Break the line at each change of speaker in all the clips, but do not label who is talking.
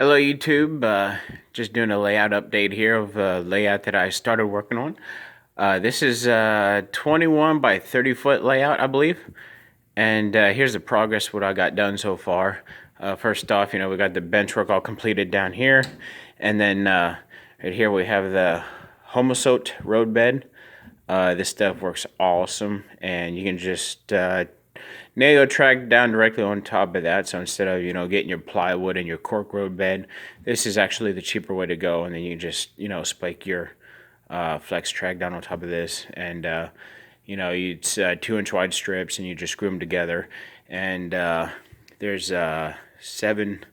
Hello YouTube, just doing a layout update here of a layout that I started working on. This is a 21 by 30 foot layout, I believe. And here's the progress, what I got done so far. First off, we got the bench work all completed down here. And then right here we have the Homosote roadbed. This stuff works awesome, and you can just nail your track down directly on top of that. So instead of getting your plywood and your cork road bed, this is actually the cheaper way to go. And then you just spike your flex track down on top of this, and it's 2-inch wide strips, and you just screw them together. And there's seven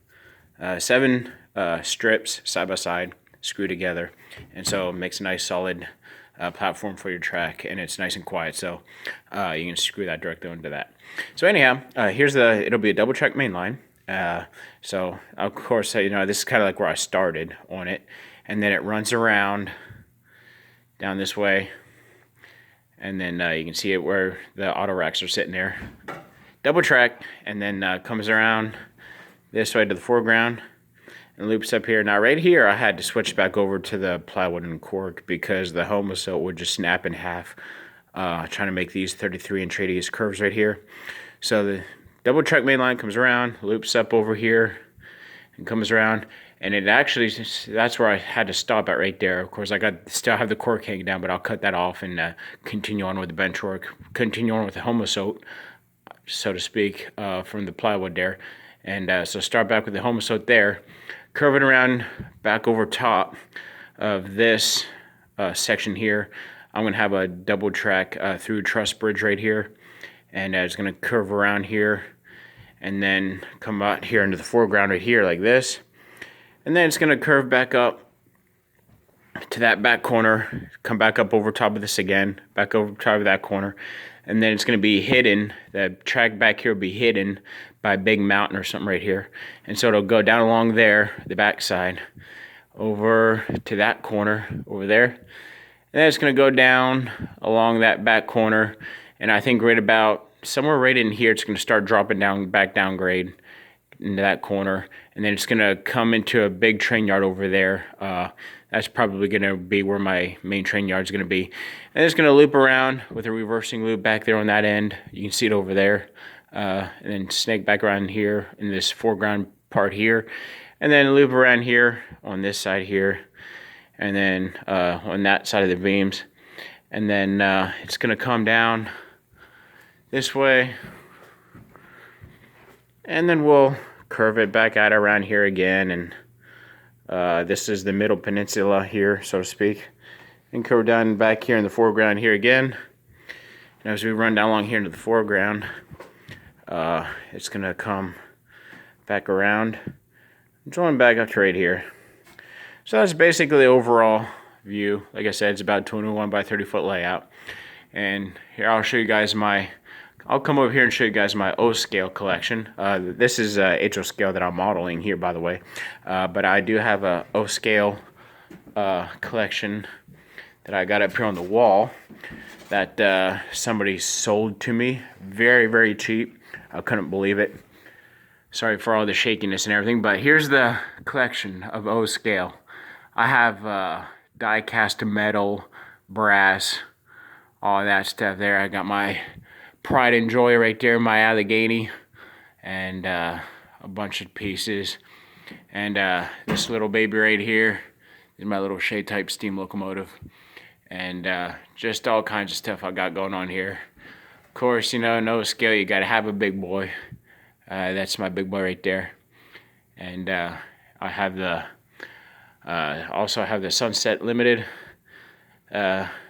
strips side by side screwed together, and so it makes a nice solid platform for your track, and it's nice and quiet, so you can screw that directly into that. So anyhow, it'll be a double track main line. So of course, this is kind of like where I started on it, and then it runs around down this way, and then you can see it where the auto racks are sitting there. Double track, and then comes around this way to the foreground and loops up here. Now right here I had to switch back over to the plywood and cork because the Homosote would just snap in half, trying to make these 33-inch radius curves right here. So the double track main line comes around, loops up over here, and comes around, and it actually, that's where I had to stop at right there. Of course, still have the cork hanging down, but I'll cut that off and continue on with the bench work, continue on with the Homosote, so to speak, from the plywood there. And so start back with the Homosote there, curve it around back over top of this section here. I'm going to have a double track through truss bridge right here, and it's going to curve around here and then come out here into the foreground right here like this, and then it's going to curve back up to that back corner, come back up over top of this again, back over top of that corner, and then it's going to be hidden, the track back here will be hidden by a big mountain or something right here, and so it'll go down along there, the back side, over to that corner over there, and then it's going to go down along that back corner, and I think right about somewhere right in here it's going to start dropping down, back down grade into that corner, and then it's going to come into a big train yard over there. That's probably going to be where my main train yard is going to be, and it's going to loop around with a reversing loop back there on that end. You can see it over there, and then snake back around here in this foreground part here, and then loop around here on this side here, and then on that side of the beams, and then it's going to come down this way, and then we'll curve it back out around here again, and this is the middle peninsula here, so to speak, and curve down back here in the foreground here again. And as we run down along here into the foreground, it's going to come back around, join back up to right here. So that's basically the overall view. Like I said, it's about 21 by 30 foot layout. And here I'll show you guys I'll come over here and show you guys my O scale collection. This is a HO scale that I'm modeling here, by the way. But I do have a O scale collection that I got up here on the wall that somebody sold to me very, very cheap. I couldn't believe it. Sorry for all the shakiness and everything, but here's the collection of O scale. I have die cast metal, brass, all that stuff there. I got my pride and joy right there, my Allegheny, and a bunch of pieces. And this little baby right here is my little Shea type steam locomotive, and just all kinds of stuff I got going on here. Of course, no scale, you gotta have a big boy. That's my big boy right there. And I have also have the Sunset Limited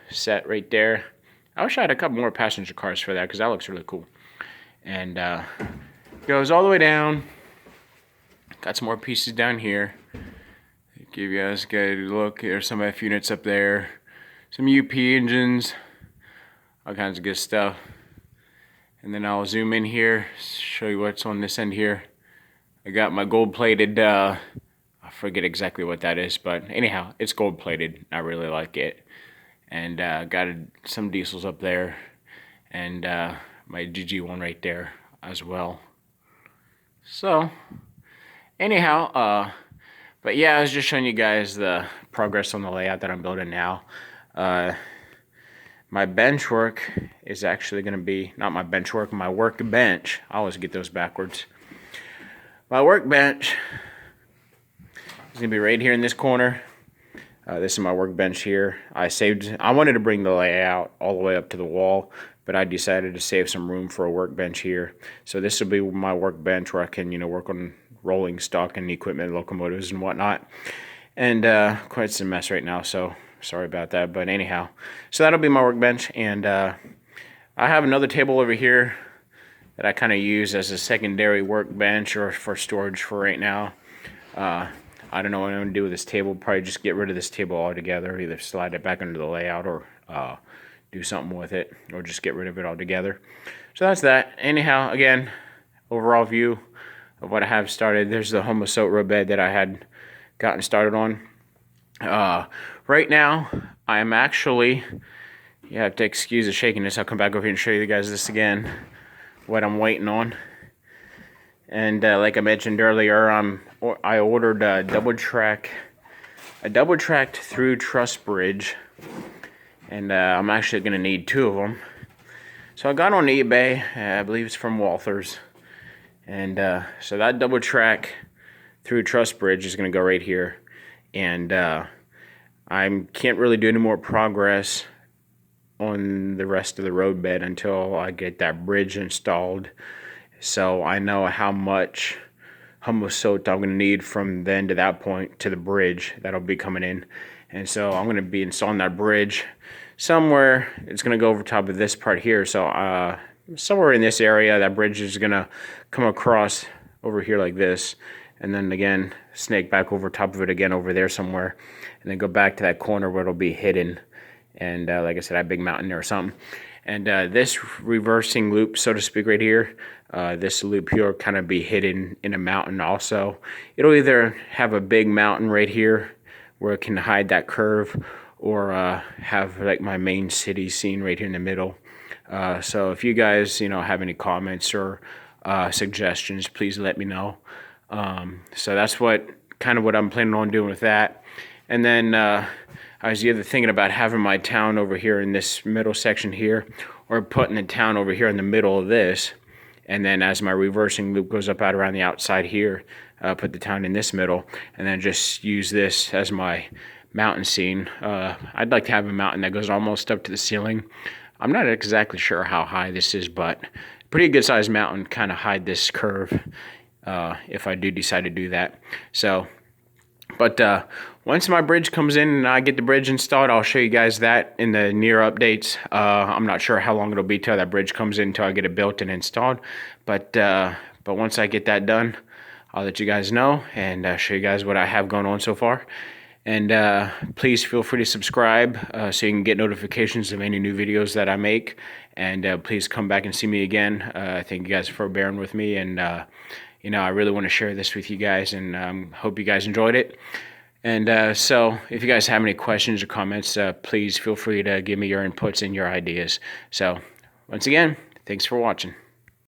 set right there. I wish I had a couple more passenger cars for that, because that looks really cool. And goes all the way down. Got some more pieces down here. Give you guys a good look. There's some F units up there. Some UP engines. All kinds of good stuff. And then I'll zoom in here, show you what's on this end here. I got my gold-plated, I forget exactly what that is, but anyhow, it's gold-plated. I really like it. And got some diesels up there, and my GG1 right there as well. So anyhow, But yeah, I was just showing you guys the progress on the layout that I'm building now. My bench work is actually going to be, not my bench work, my workbench. I always get those backwards. My workbench is going to be right here in this corner. This is my workbench here. I wanted to bring the layout all the way up to the wall, but I decided to save some room for a workbench here. So this will be my workbench where I can, work on rolling stock and equipment, locomotives and whatnot. And quite some mess right now, so sorry about that. But anyhow, so that'll be my workbench. And I have another table over here that I kind of use as a secondary workbench or for storage for right now. I don't know what I'm going to do with this table. Probably just get rid of this table altogether. Either slide it back into the layout or do something with it. Or just get rid of it altogether. So that's that. Anyhow, again, overall view of what I have started. There's the HO Scale road bed that I had gotten started on. Right now, I am actually... You have to excuse the shakiness. I'll come back over here and show you guys this again. What I'm waiting on. And like I mentioned earlier, I ordered a double tracked through truss bridge, and I'm actually going to need 2 of them. So I got on eBay. I believe it's from Walthers, and so that double track through truss bridge is going to go right here, and I can't really do any more progress on the rest of the road bed until I get that bridge installed. So I know how much HO Scale I'm going to need from then to that point to the bridge that'll be coming in. And so I'm going to be installing that bridge somewhere. It's going to go over top of this part here. So somewhere in this area, that bridge is going to come across over here like this. And then again, snake back over top of it again over there somewhere. And then go back to that corner where it'll be hidden. And like I said, that big mountain there or something. And this reversing loop, so to speak, right here, this loop here will kind of be hidden in a mountain also. It'll either have a big mountain right here where it can hide that curve, or have like my main city scene right here in the middle. So if you guys, have any comments or suggestions, please let me know. So that's what I'm planning on doing with that. And then I was either thinking about having my town over here in this middle section here, or putting the town over here in the middle of this, and then as my reversing loop goes up out around the outside here, put the town in this middle, and then just use this as my mountain scene. I'd like to have a mountain that goes almost up to the ceiling. I'm not exactly sure how high this is, but pretty good sized mountain, kind of hide this curve if I do decide to do that. So, but once my bridge comes in and I get the bridge installed, I'll show you guys that in the near updates. I'm not sure how long it'll be till that bridge comes in, till I get it built and installed. But once I get that done, I'll let you guys know and show you guys what I have going on so far. And please feel free to subscribe so you can get notifications of any new videos that I make. And please come back and see me again. Thank you guys for bearing with me. And I really want to share this with you guys, and hope you guys enjoyed it. And so if you guys have any questions or comments, please feel free to give me your inputs and your ideas. So once again, thanks for watching.